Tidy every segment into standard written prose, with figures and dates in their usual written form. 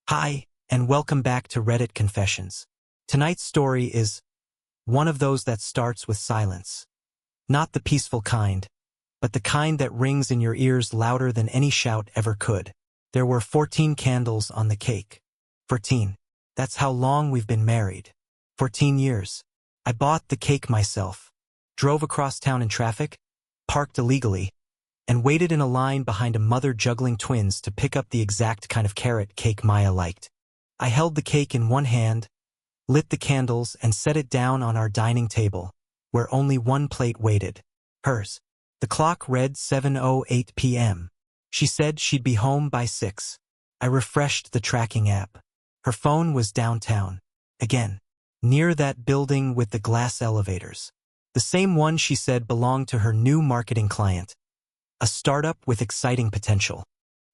Hi, and welcome back to Reddit Confessions. Tonight's story is one of those that starts with silence. Not the peaceful kind, but the kind that rings in your ears louder than any shout ever could. There were 14 candles on the cake. 14. That's how long we've been married. 14 years. I bought the cake myself, drove across town in traffic, parked illegally, and waited in a line behind a mother juggling twins to pick up the exact kind of carrot cake Maya liked. I held the cake in one hand, lit the candles, and set it down on our dining table, where only one plate waited. Hers. The clock read 7:08 p.m. She said she'd be home by 6. I refreshed the tracking app. Her phone was downtown. Again. Near that building with the glass elevators. The same one she said belonged to her new marketing client. A startup with exciting potential.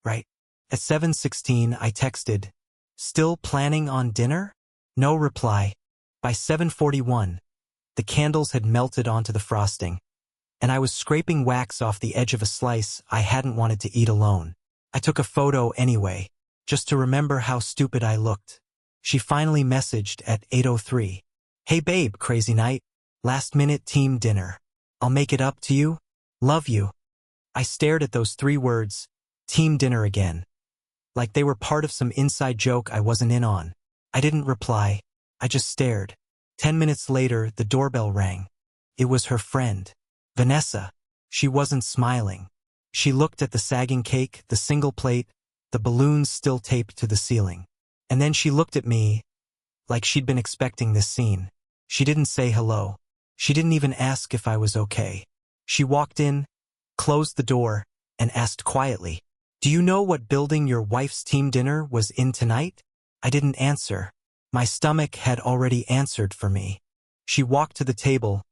Right. At 7:16 I texted, "Still planning on dinner?" No reply. By 7:41, the candles had melted onto the frosting, and I was scraping wax off the edge of a slice I hadn't wanted to eat alone. I took a photo anyway, just to remember how stupid I looked. She finally messaged at 8:03. "Hey babe, crazy night. Last-minute team dinner. I'll make it up to you. Love you." I stared at those 3 words, team dinner again, like they were part of some inside joke I wasn't in on. I didn't reply. I just stared. 10 minutes later, the doorbell rang. It was her friend, Vanessa. She wasn't smiling. She looked at the sagging cake, the single plate, the balloons still taped to the ceiling. And then she looked at me like she'd been expecting this scene. She didn't say hello. She didn't even ask if I was okay. She walked in, closed the door, and asked quietly, "Do you know what building your wife's team dinner was in tonight?" I didn't answer. My stomach had already answered for me. She walked to the table,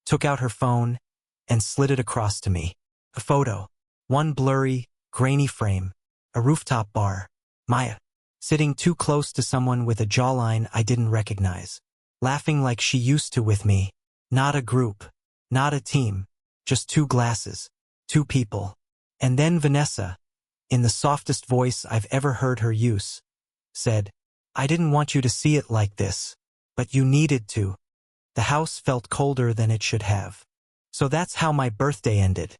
took out her phone, and slid it across to me. A photo. One blurry, grainy frame. A rooftop bar. Maya. Sitting too close to someone with a jawline I didn't recognize. Laughing like she used to with me. Not a group. Not a team. Just 2 glasses. 2 people. And then Vanessa, in the softest voice I've ever heard her use, said, "I didn't want you to see it like this, but you needed to." The house felt colder than it should have. So that's how my birthday ended.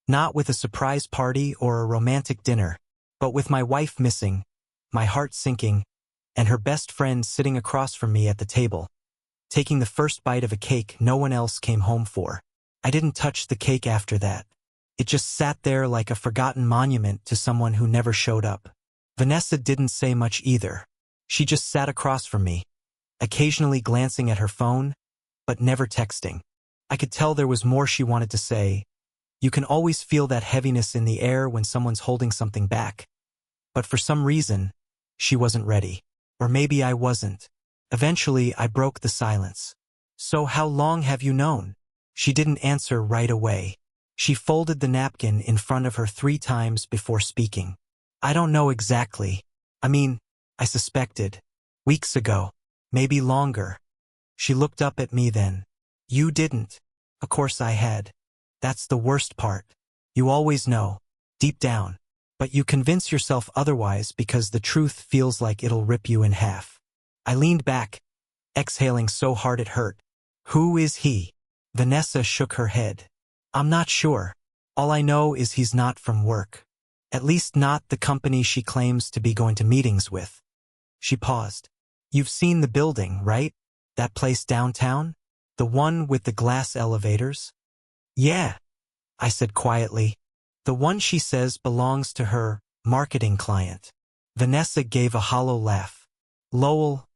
Not with a surprise party or a romantic dinner, but with my wife missing, my heart sinking, and her best friend sitting across from me at the table, taking the first bite of a cake no one else came home for. I didn't touch the cake after that. It just sat there like a forgotten monument to someone who never showed up. Vanessa didn't say much either. She just sat across from me, occasionally glancing at her phone, but never texting. I could tell there was more she wanted to say. You can always feel that heaviness in the air when someone's holding something back. But for some reason, she wasn't ready. Or maybe I wasn't. Eventually, I broke the silence. "So how long have you known?" She didn't answer right away. She folded the napkin in front of her 3 times before speaking. "I don't know exactly. I suspected. Weeks ago. Maybe longer." She looked up at me then. "You didn't." Of course I had. That's the worst part. You always know. Deep down. But you convince yourself otherwise because the truth feels like it'll rip you in half. I leaned back, exhaling so hard it hurt. "Who is he?" Vanessa shook her head. "I'm not sure. All I know is he's not from work. At least not the company she claims to be going to meetings with." She paused. "You've seen the building, right? That place downtown? The one with the glass elevators?" "Yeah," I said quietly. "The one she says belongs to her marketing client." Vanessa gave a hollow laugh. "Lowell,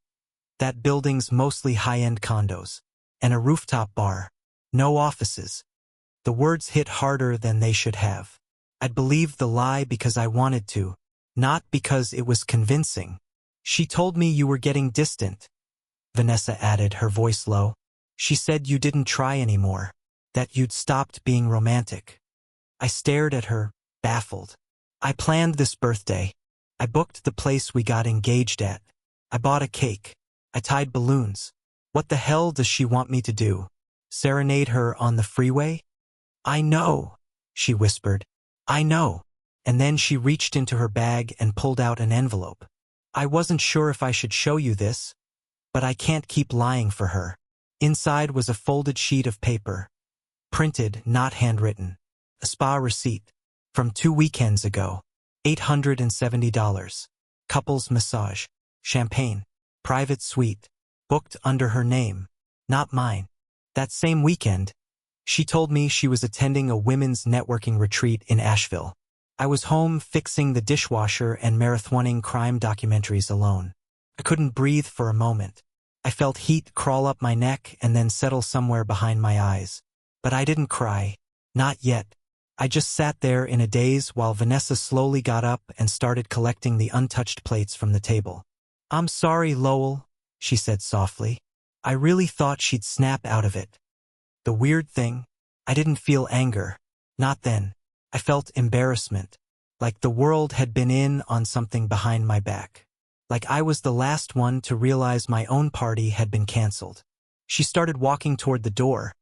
that building's mostly high-end condos. And a rooftop bar. No offices." The words hit harder than they should have. I'd believed the lie because I wanted to, not because it was convincing. "She told me you were getting distant," Vanessa added, her voice low. "She said you didn't try anymore, that you'd stopped being romantic." I stared at her, baffled. "I planned this birthday. I booked the place we got engaged at. I bought a cake. I tied balloons. What the hell does she want me to do? Serenade her on the freeway?" "I know," she whispered. "I know." And then she reached into her bag and pulled out an envelope. I wasn't sure if I should show you this, but I can't keep lying for her. Inside was a folded sheet of paper. Printed, not handwritten. A spa receipt. From 2 weekends ago. $870. Couples massage. Champagne. Private suite. Booked under her name. Not mine. That same weekend, she told me she was attending a women's networking retreat in Asheville. I was home fixing the dishwasher and marathoning crime documentaries alone. I couldn't breathe for a moment. I felt heat crawl up my neck and then settle somewhere behind my eyes. But I didn't cry. Not yet. I just sat there in a daze while Vanessa slowly got up and started collecting the untouched plates from the table. "I'm sorry, Lowell," she said softly. I really thought she'd snap out of it. The weird thing, I didn't feel anger. Not then. I felt embarrassment. Like the world had been in on something behind my back. Like I was the last one to realize my own party had been canceled. She started walking toward the door,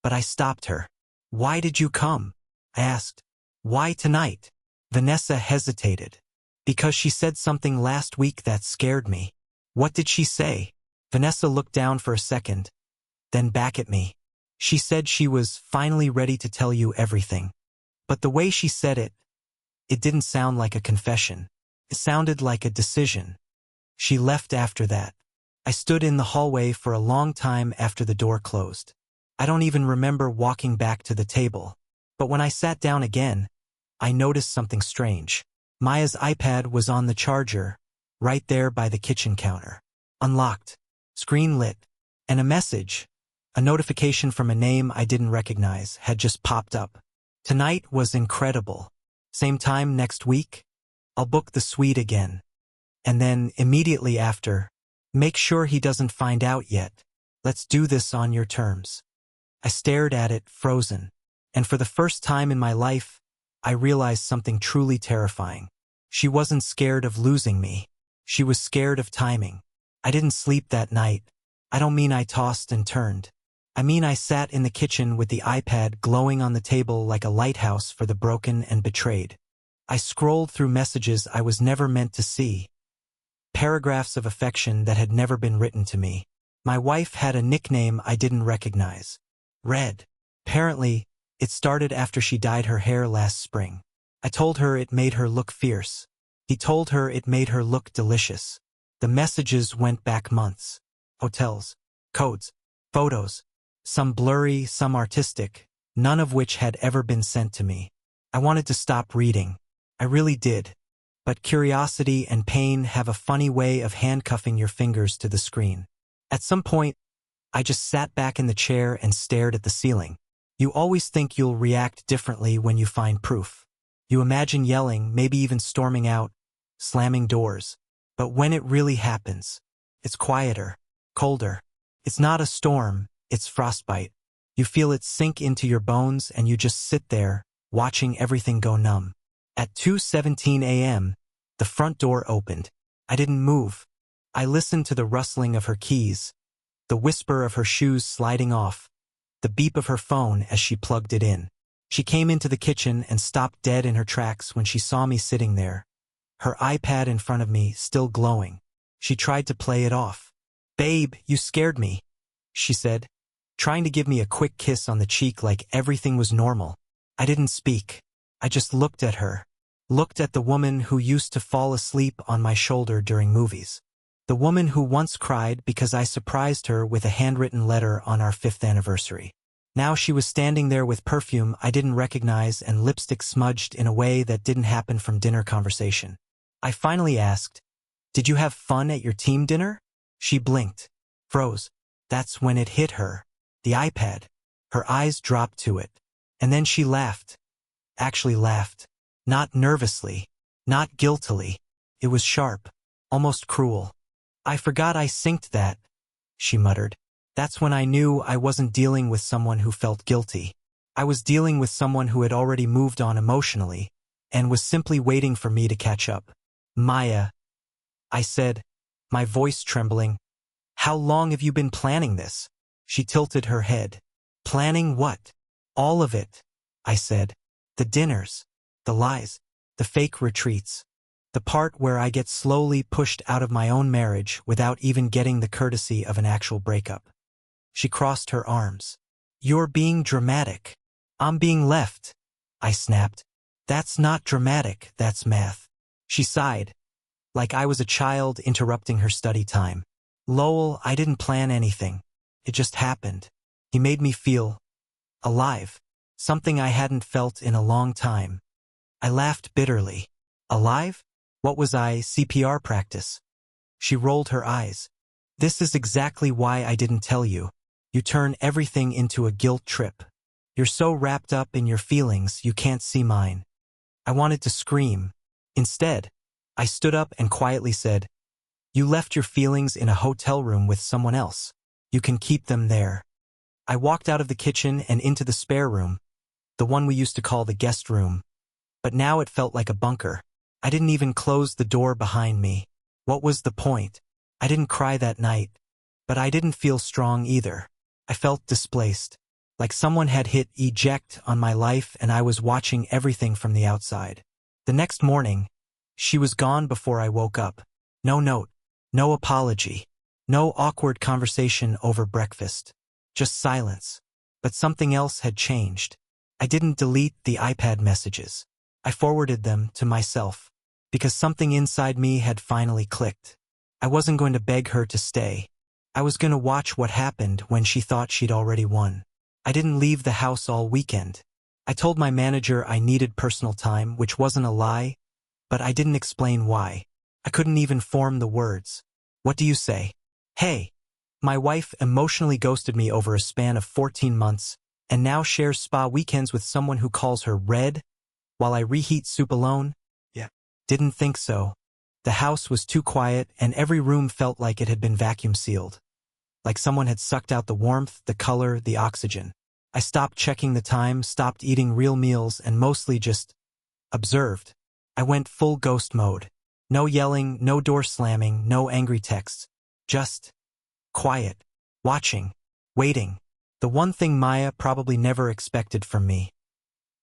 but I stopped her. "Why did you come?" I asked. "Why tonight?" Vanessa hesitated. "Because she said something last week that scared me." "What did she say?" Vanessa looked down for a second, then back at me. "She said she was finally ready to tell you everything." But the way she said it didn't sound like a confession. It sounded like a decision. She left after that. I stood in the hallway for a long time after the door closed. I don't even remember walking back to the table. But when I sat down again, I noticed something strange. Maya's iPad was on the charger, right there by the kitchen counter. Unlocked. Screen lit. And a message, a notification from a name I didn't recognize, had just popped up. "Tonight was incredible. Same time next week? I'll book the suite again." And then, immediately after, "Make sure he doesn't find out yet. Let's do this on your terms." I stared at it, frozen. And for the first time in my life, I realized something truly terrifying. She wasn't scared of losing me. She was scared of timing. I didn't sleep that night. I don't mean I tossed and turned. I mean I sat in the kitchen with the iPad glowing on the table like a lighthouse for the broken and betrayed. I scrolled through messages I was never meant to see. Paragraphs of affection that had never been written to me. My wife had a nickname I didn't recognize. Red. Apparently, it started after she dyed her hair last spring. I told her it made her look fierce. He told her it made her look delicious. The messages went back months. Hotels. Codes. Photos. Some blurry, some artistic, none of which had ever been sent to me. I wanted to stop reading. I really did. But curiosity and pain have a funny way of handcuffing your fingers to the screen. At some point, I just sat back in the chair and stared at the ceiling. You always think you'll react differently when you find proof. You imagine yelling, maybe even storming out, slamming doors. But when it really happens, it's quieter, colder. It's not a storm, it's frostbite. You feel it sink into your bones and you just sit there, watching everything go numb. At 2:17 a.m., the front door opened. I didn't move. I listened to the rustling of her keys, the whisper of her shoes sliding off, the beep of her phone as she plugged it in. She came into the kitchen and stopped dead in her tracks when she saw me sitting there, her iPad in front of me, still glowing. She tried to play it off. "Babe, you scared me," she said, trying to give me a quick kiss on the cheek like everything was normal. I didn't speak. I just looked at her. Looked at the woman who used to fall asleep on my shoulder during movies. The woman who once cried because I surprised her with a handwritten letter on our 5th anniversary. Now she was standing there with perfume I didn't recognize and lipstick smudged in a way that didn't happen from dinner conversation. I finally asked, "Did you have fun at your team dinner?" She blinked, froze. That's when it hit her. The iPad. Her eyes dropped to it. And then she laughed. Actually laughed. Not nervously. Not guiltily. It was sharp. Almost cruel. "I forgot I synced that," she muttered. That's when I knew I wasn't dealing with someone who felt guilty. I was dealing with someone who had already moved on emotionally and was simply waiting for me to catch up. "Maya," I said, my voice trembling, "how long have you been planning this?" She tilted her head. "Planning what?" "All of it," I said. "The dinners, the lies, the fake retreats." The part where I get slowly pushed out of my own marriage without even getting the courtesy of an actual breakup. She crossed her arms. You're being dramatic. I'm being left. I snapped. That's not dramatic, that's math. She sighed, like I was a child interrupting her study time. Lowell, I didn't plan anything. It just happened. He made me feel alive. Something I hadn't felt in a long time. I laughed bitterly. Alive? What was I, CPR practice? She rolled her eyes. This is exactly why I didn't tell you. You turn everything into a guilt trip. You're so wrapped up in your feelings you can't see mine. I wanted to scream. Instead, I stood up and quietly said, You left your feelings in a hotel room with someone else. You can keep them there. I walked out of the kitchen and into the spare room, the one we used to call the guest room. But now it felt like a bunker. I didn't even close the door behind me. What was the point? I didn't cry that night, but I didn't feel strong either. I felt displaced, like someone had hit eject on my life and I was watching everything from the outside. The next morning, she was gone before I woke up. No note, no apology, no awkward conversation over breakfast. Just silence. But something else had changed. I didn't delete the iPad messages. I forwarded them to myself, because something inside me had finally clicked. I wasn't going to beg her to stay. I was going to watch what happened when she thought she'd already won. I didn't leave the house all weekend. I told my manager I needed personal time, which wasn't a lie, but I didn't explain why. I couldn't even form the words. What do you say? Hey. My wife emotionally ghosted me over a span of 14 months, and now shares spa weekends with someone who calls her Red, while I reheat soup alone? Yeah. Didn't think so. The house was too quiet and every room felt like it had been vacuum sealed. Like someone had sucked out the warmth, the color, the oxygen. I stopped checking the time, stopped eating real meals, and mostly just observed. I went full ghost mode. No yelling, no door slamming, no angry texts. Just quiet. Watching. Waiting. The one thing Maya probably never expected from me.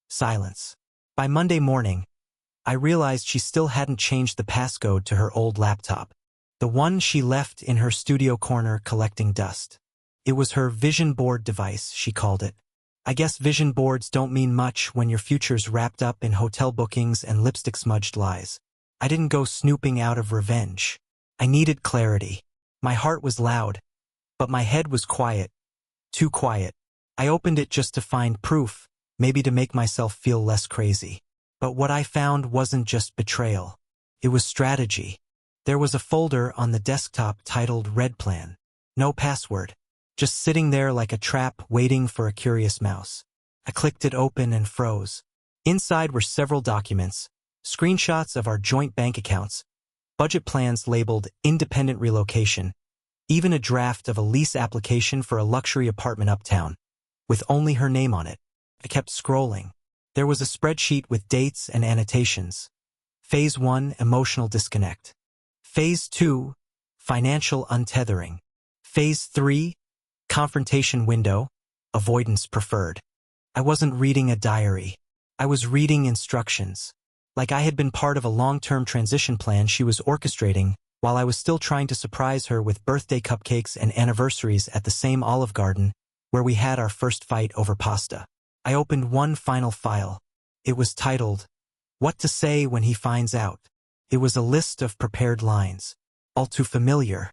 Silence. By Monday morning, I realized she still hadn't changed the passcode to her old laptop. The one she left in her studio corner collecting dust. It was her vision board device, she called it. I guess vision boards don't mean much when your future's wrapped up in hotel bookings and lipstick-smudged lies. I didn't go snooping out of revenge. I needed clarity. My heart was loud, but my head was quiet. Too quiet. I opened it just to find proof, maybe to make myself feel less crazy. But what I found wasn't just betrayal. It was strategy. There was a folder on the desktop titled Red Plan. No password. Just sitting there like a trap waiting for a curious mouse. I clicked it open and froze. Inside were several documents, screenshots of our joint bank accounts, budget plans labeled independent relocation, even a draft of a lease application for a luxury apartment uptown, with only her name on it. I kept scrolling. There was a spreadsheet with dates and annotations. Phase 1, emotional disconnect. Phase 2, financial untethering. Phase 3, confrontation window, avoidance preferred. I wasn't reading a diary. I was reading instructions. Like I had been part of a long-term transition plan she was orchestrating while I was still trying to surprise her with birthday cupcakes and anniversaries at the same Olive Garden where we had our first fight over pasta. I opened one final file. It was titled, What to Say When He Finds Out. It was a list of prepared lines. All too familiar.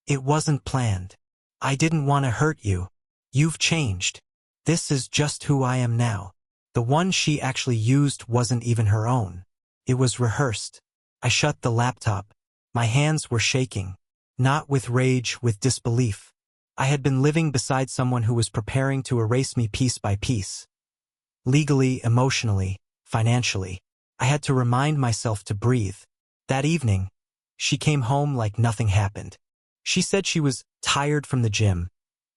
It wasn't planned. I didn't want to hurt you. You've changed. This is just who I am now. The one she actually used wasn't even her own. It was rehearsed. I shut the laptop. My hands were shaking. Not with rage, with disbelief. I had been living beside someone who was preparing to erase me piece by piece. Legally, emotionally, financially. I had to remind myself to breathe. That evening, she came home like nothing happened. She said she was tired from the gym,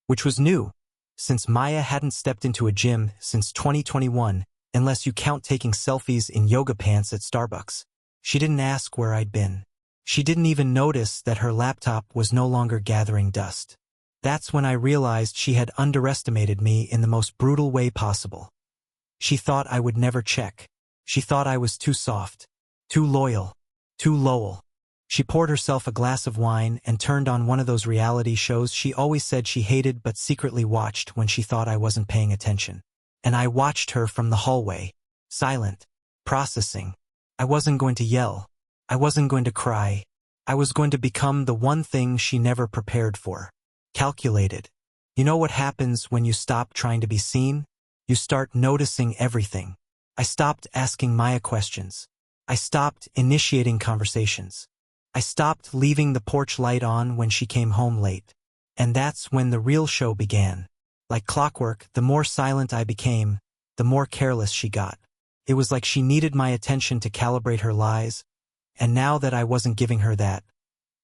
which was new, since Maya hadn't stepped into a gym since 2021, unless you count taking selfies in yoga pants at Starbucks. She didn't ask where I'd been. She didn't even notice that her laptop was no longer gathering dust. That's when I realized she had underestimated me in the most brutal way possible. She thought I would never check. She thought I was too soft, too loyal. To Lowell. She poured herself a glass of wine and turned on one of those reality shows she always said she hated but secretly watched when she thought I wasn't paying attention. And I watched her from the hallway, silent, processing. I wasn't going to yell. I wasn't going to cry. I was going to become the one thing she never prepared for. Calculated. You know what happens when you stop trying to be seen? You start noticing everything. I stopped asking Maya questions. I stopped initiating conversations. I stopped leaving the porch light on when she came home late. And that's when the real show began. Like clockwork, the more silent I became, the more careless she got. It was like she needed my attention to calibrate her lies, and now that I wasn't giving her that,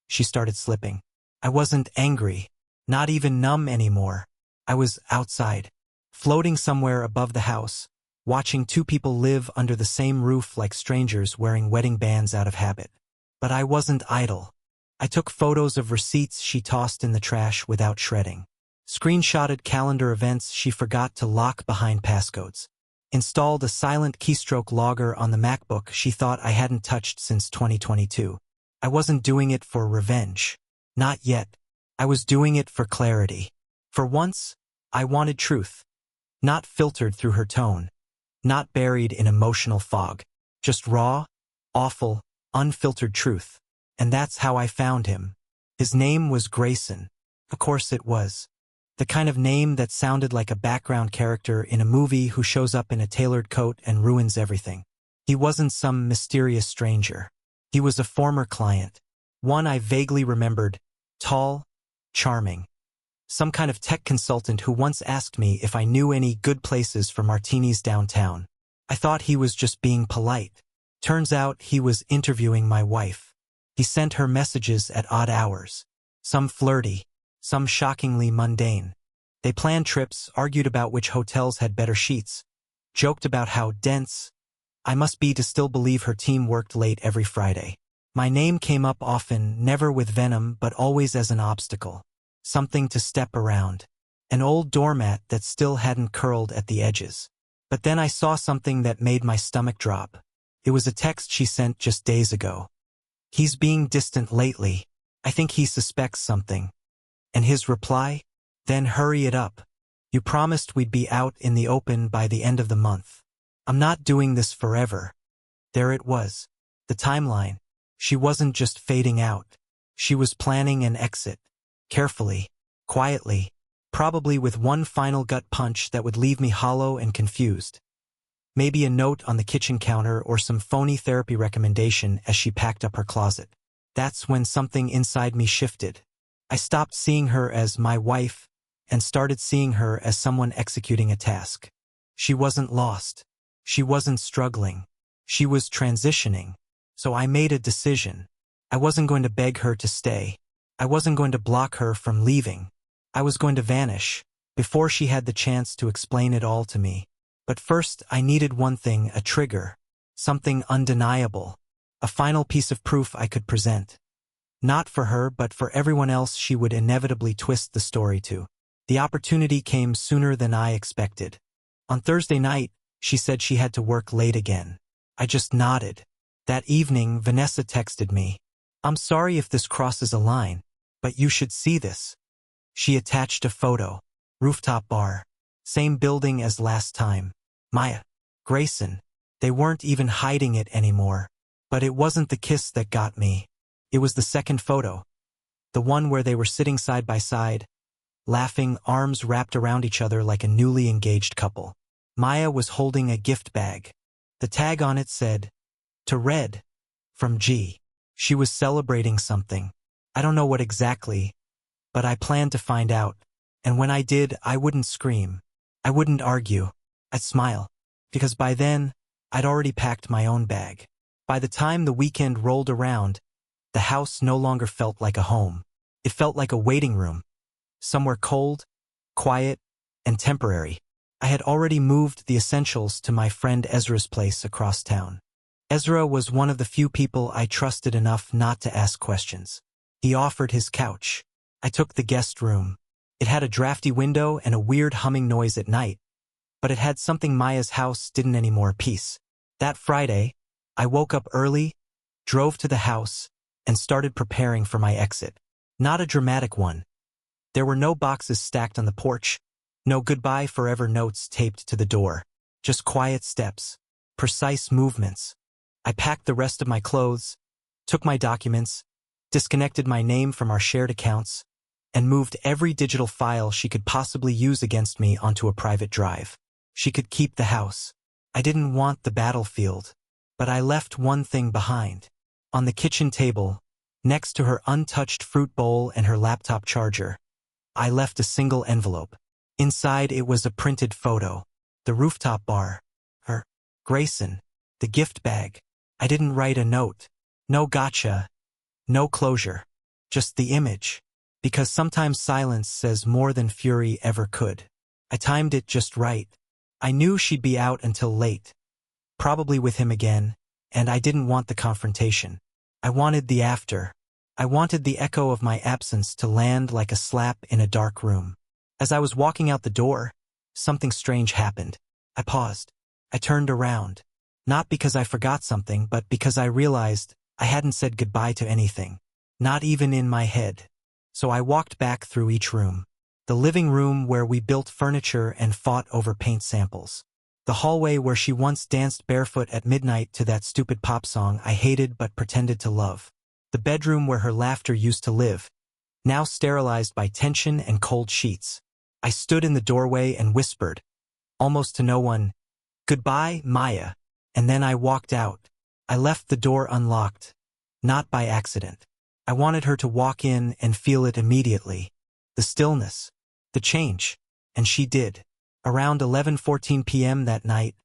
she started slipping. I wasn't angry, not even numb anymore. I was outside, floating somewhere above the house, watching two people live under the same roof like strangers wearing wedding bands out of habit. But I wasn't idle. I took photos of receipts she tossed in the trash without shredding. Screenshotted calendar events she forgot to lock behind passcodes. Installed a silent keystroke logger on the MacBook she thought I hadn't touched since 2022. I wasn't doing it for revenge. Not yet. I was doing it for clarity. For once, I wanted truth. Not filtered through her tone. Not buried in emotional fog. Just raw, awful, unfiltered truth. And that's how I found him. His name was Grayson. Of course it was. The kind of name that sounded like a background character in a movie who shows up in a tailored coat and ruins everything. He wasn't some mysterious stranger. He was a former client. One I vaguely remembered, tall, charming. Some kind of tech consultant who once asked me if I knew any good places for martinis downtown. I thought he was just being polite. Turns out he was interviewing my wife. He sent her messages at odd hours. Some flirty, some shockingly mundane. They planned trips, argued about which hotels had better sheets, joked about how dense I must be to still believe her team worked late every Friday. My name came up often, never with venom but always as an obstacle. Something to step around. An old doormat that still hadn't curled at the edges. But then I saw something that made my stomach drop. It was a text she sent just days ago. He's being distant lately. I think he suspects something. And his reply? Then hurry it up. You promised we'd be out in the open by the end of the month. I'm not doing this forever. There it was. The timeline. She wasn't just fading out. She was planning an exit. Carefully. Quietly. Probably with one final gut punch that would leave me hollow and confused. Maybe a note on the kitchen counter or some phony therapy recommendation as she packed up her closet. That's when something inside me shifted. I stopped seeing her as my wife and started seeing her as someone executing a task. She wasn't lost. She wasn't struggling. She was transitioning. So I made a decision. I wasn't going to beg her to stay. I wasn't going to block her from leaving. I was going to vanish before she had the chance to explain it all to me. But first I needed one thing, a trigger. Something undeniable. A final piece of proof I could present. Not for her, but for everyone else she would inevitably twist the story to. The opportunity came sooner than I expected. On Thursday night, she said she had to work late again. I just nodded. That evening, Vanessa texted me. I'm sorry if this crosses a line, but you should see this. She attached a photo. Rooftop bar. Same building as last time. Maya. Grayson. They weren't even hiding it anymore. But it wasn't the kiss that got me. It was the second photo. The one where they were sitting side by side, laughing, arms wrapped around each other like a newly engaged couple. Maya was holding a gift bag. The tag on it said, "To Red, from G." She was celebrating something. I don't know what exactly, but I planned to find out. And when I did, I wouldn't scream. I wouldn't argue. I'd smile. Because by then, I'd already packed my own bag. By the time the weekend rolled around, the house no longer felt like a home. It felt like a waiting room. Somewhere cold, quiet, and temporary. I had already moved the essentials to my friend Ezra's place across town. Ezra was one of the few people I trusted enough not to ask questions. He offered his couch. I took the guest room. It had a drafty window and a weird humming noise at night, but it had something Maya's house didn't anymore: peace. That Friday, I woke up early, drove to the house, and started preparing for my exit. Not a dramatic one. There were no boxes stacked on the porch, no goodbye forever notes taped to the door, just quiet steps, precise movements. I packed the rest of my clothes, took my documents, disconnected my name from our shared accounts, and moved every digital file she could possibly use against me onto a private drive. She could keep the house. I didn't want the battlefield, but I left one thing behind. On the kitchen table, next to her untouched fruit bowl and her laptop charger, I left a single envelope. Inside it was a printed photo, the rooftop bar, her, Grayson, the gift bag. I didn't write a note. No gotcha. No closure. Just the image. Because sometimes silence says more than fury ever could. I timed it just right. I knew she'd be out until late, probably with him again, and I didn't want the confrontation. I wanted the after. I wanted the echo of my absence to land like a slap in a dark room. As I was walking out the door, something strange happened. I paused. I turned around. Not because I forgot something, but because I realized I hadn't said goodbye to anything. Not even in my head. So I walked back through each room. The living room where we built furniture and fought over paint samples. The hallway where she once danced barefoot at midnight to that stupid pop song I hated but pretended to love. The bedroom where her laughter used to live, now sterilized by tension and cold sheets. I stood in the doorway and whispered, almost to no one, "Goodbye, Maya," and then I walked out. I left the door unlocked, not by accident. I wanted her to walk in and feel it immediately. The stillness, the change, and she did. Around 11:14 p.m. that night,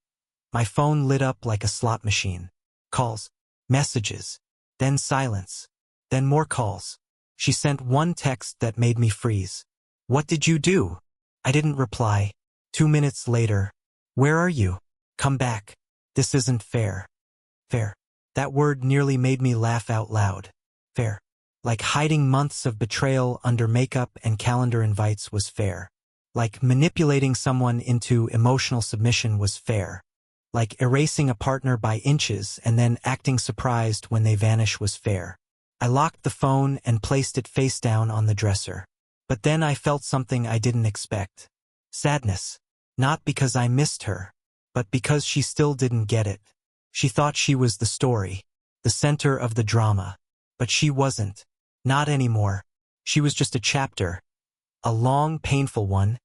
my phone lit up like a slot machine. Calls, messages, then silence, then more calls. She sent one text that made me freeze. "What did you do?" I didn't reply. 2 minutes later, "Where are you? Come back. This isn't fair." Fair. That word nearly made me laugh out loud. Fair. Like hiding months of betrayal under makeup and calendar invites was fair. Like manipulating someone into emotional submission was fair. Like erasing a partner by inches and then acting surprised when they vanish was fair. I locked the phone and placed it face down on the dresser. But then I felt something I didn't expect. Sadness. Not because I missed her, but because she still didn't get it. She thought she was the story, the center of the drama. But she wasn't. Not anymore. She was just a chapter. A long, painful one.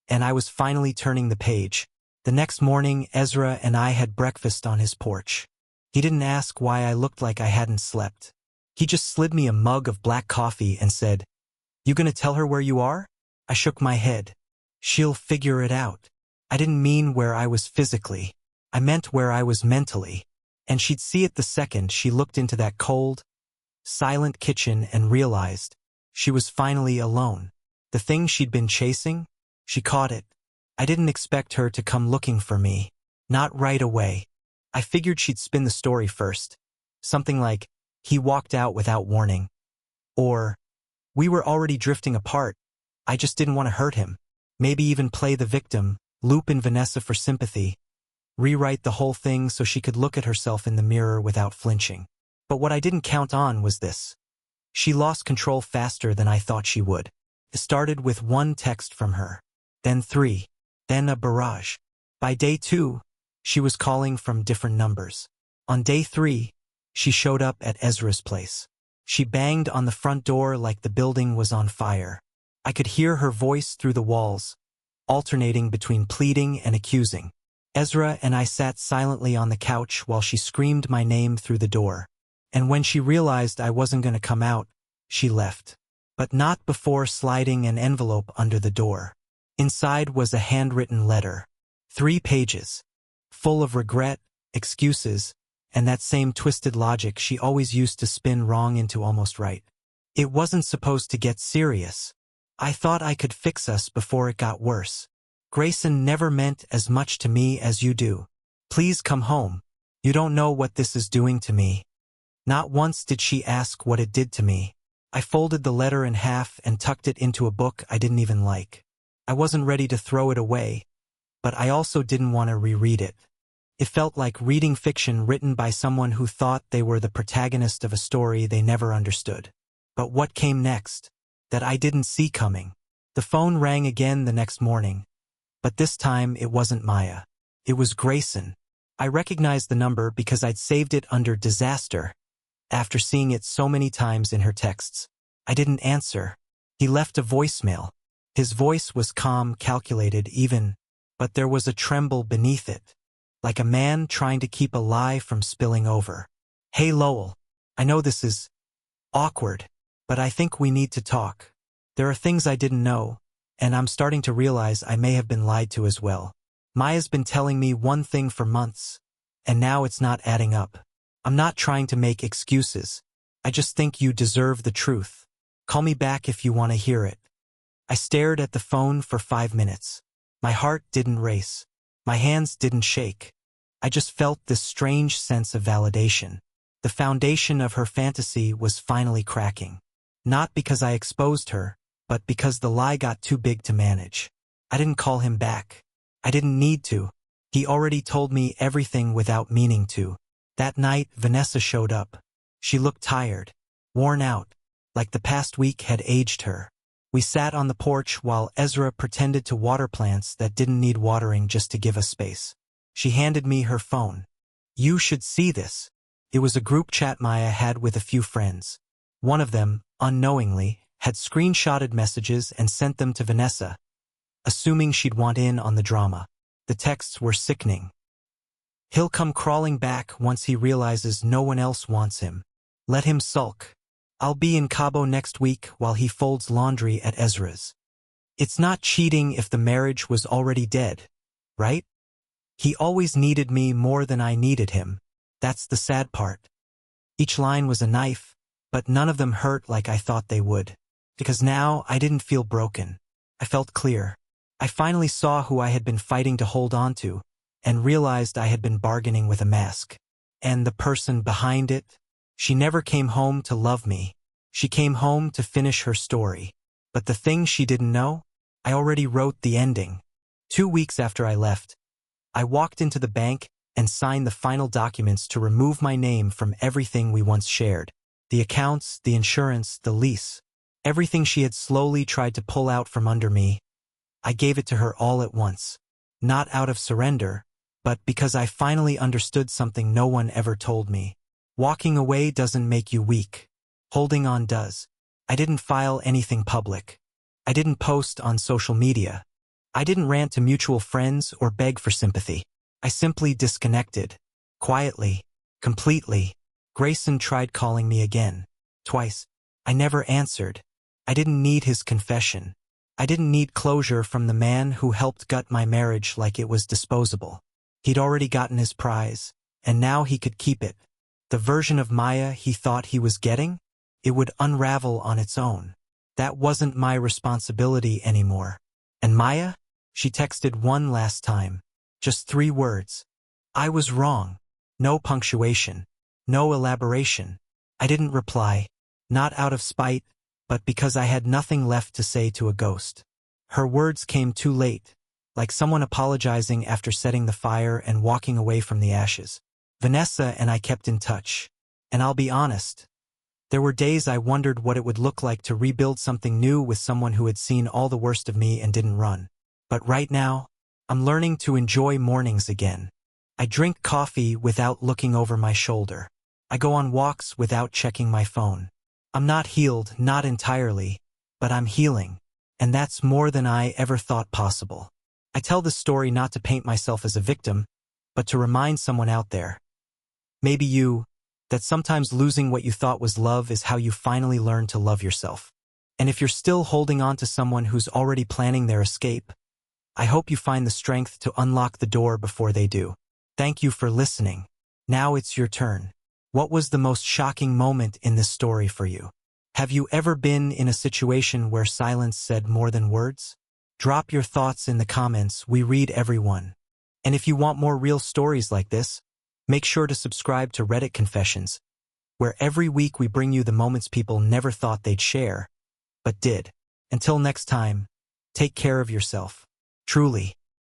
And I was finally turning the page. The next morning, Ezra and I had breakfast on his porch. He didn't ask why I looked like I hadn't slept. He just slid me a mug of black coffee and said, "You gonna tell her where you are?" I shook my head. "She'll figure it out." I didn't mean where I was physically. I meant where I was mentally. And she'd see it the second she looked into that cold, silent kitchen and realized she was finally alone. The thing she'd been chasing, she caught it. I didn't expect her to come looking for me. Not right away. I figured she'd spin the story first. Something like, "He walked out without warning." Or, "We were already drifting apart. I just didn't want to hurt him." Maybe even play the victim, loop in Vanessa for sympathy. Rewrite the whole thing so she could look at herself in the mirror without flinching. But what I didn't count on was this. She lost control faster than I thought she would. It started with one text from her, then 3, then a barrage. By day 2, she was calling from different numbers. On day 3, she showed up at Ezra's place. She banged on the front door like the building was on fire. I could hear her voice through the walls, alternating between pleading and accusing. Ezra and I sat silently on the couch while she screamed my name through the door. And when she realized I wasn't going to come out, she left. But not before sliding an envelope under the door. Inside was a handwritten letter. 3 pages. Full of regret, excuses, and that same twisted logic she always used to spin wrong into almost right. It wasn't supposed to get serious. I thought I could fix us before it got worse. "Grayson never meant as much to me as you do. Please come home. You don't know what this is doing to me." Not once did she ask what it did to me. I folded the letter in half and tucked it into a book I didn't even like. I wasn't ready to throw it away, but I also didn't want to reread it. It felt like reading fiction written by someone who thought they were the protagonist of a story they never understood. But what came next? That I didn't see coming. The phone rang again the next morning. But this time it wasn't Maya. It was Grayson. I recognized the number because I'd saved it under disaster after seeing it so many times in her texts. I didn't answer. He left a voicemail. His voice was calm, calculated, even, but there was a tremble beneath it, like a man trying to keep a lie from spilling over. "Hey Lowell, I know this is awkward, but I think we need to talk. There are things I didn't know, and I'm starting to realize I may have been lied to as well. Maya's been telling me one thing for months, and now it's not adding up. I'm not trying to make excuses. I just think you deserve the truth. Call me back if you want to hear it." I stared at the phone for 5 minutes. My heart didn't race. My hands didn't shake. I just felt this strange sense of validation. The foundation of her fantasy was finally cracking. Not because I exposed her, but because the lie got too big to manage. I didn't call him back. I didn't need to. He already told me everything without meaning to. That night, Vanessa showed up. She looked tired, worn out, like the past week had aged her. We sat on the porch while Ezra pretended to water plants that didn't need watering just to give us space. She handed me her phone. "You should see this." It was a group chat Maya had with a few friends. One of them, unknowingly, had screenshotted messages and sent them to Vanessa, assuming she'd want in on the drama. The texts were sickening. "He'll come crawling back once he realizes no one else wants him. Let him sulk. I'll be in Cabo next week while he folds laundry at Ezra's. It's not cheating if the marriage was already dead, right? He always needed me more than I needed him. That's the sad part." Each line was a knife, but none of them hurt like I thought they would. Because now I didn't feel broken. I felt clear. I finally saw who I had been fighting to hold on to, and realized I had been bargaining with a mask. And the person behind it? She never came home to love me. She came home to finish her story. But the thing she didn't know? I already wrote the ending. 2 weeks after I left, I walked into the bank and signed the final documents to remove my name from everything we once shared. The accounts, the insurance, the lease. Everything she had slowly tried to pull out from under me. I gave it to her all at once. Not out of surrender, but because I finally understood something no one ever told me. Walking away doesn't make you weak. Holding on does. I didn't file anything public. I didn't post on social media. I didn't rant to mutual friends or beg for sympathy. I simply disconnected. Quietly. Completely. Grayson tried calling me again. Twice. I never answered. I didn't need his confession. I didn't need closure from the man who helped gut my marriage like it was disposable. He'd already gotten his prize, and now he could keep it. The version of Maya he thought he was getting? It would unravel on its own. That wasn't my responsibility anymore. And Maya? She texted one last time. Just 3 words. I was wrong. No punctuation. No elaboration. I didn't reply. Not out of spite, but because I had nothing left to say to a ghost. Her words came too late, like someone apologizing after setting the fire and walking away from the ashes. Vanessa and I kept in touch. And I'll be honest, there were days I wondered what it would look like to rebuild something new with someone who had seen all the worst of me and didn't run. But right now, I'm learning to enjoy mornings again. I drink coffee without looking over my shoulder. I go on walks without checking my phone. I'm not healed, not entirely, but I'm healing. And that's more than I ever thought possible. I tell this story not to paint myself as a victim, but to remind someone out there, maybe you, that sometimes losing what you thought was love is how you finally learn to love yourself. And if you're still holding on to someone who's already planning their escape, I hope you find the strength to unlock the door before they do. Thank you for listening. Now it's your turn. What was the most shocking moment in this story for you? Have you ever been in a situation where silence said more than words? Drop your thoughts in the comments. We read everyone. And if you want more real stories like this, make sure to subscribe to Reddit Confessions, where every week we bring you the moments people never thought they'd share, but did. Until next time, take care of yourself. Truly.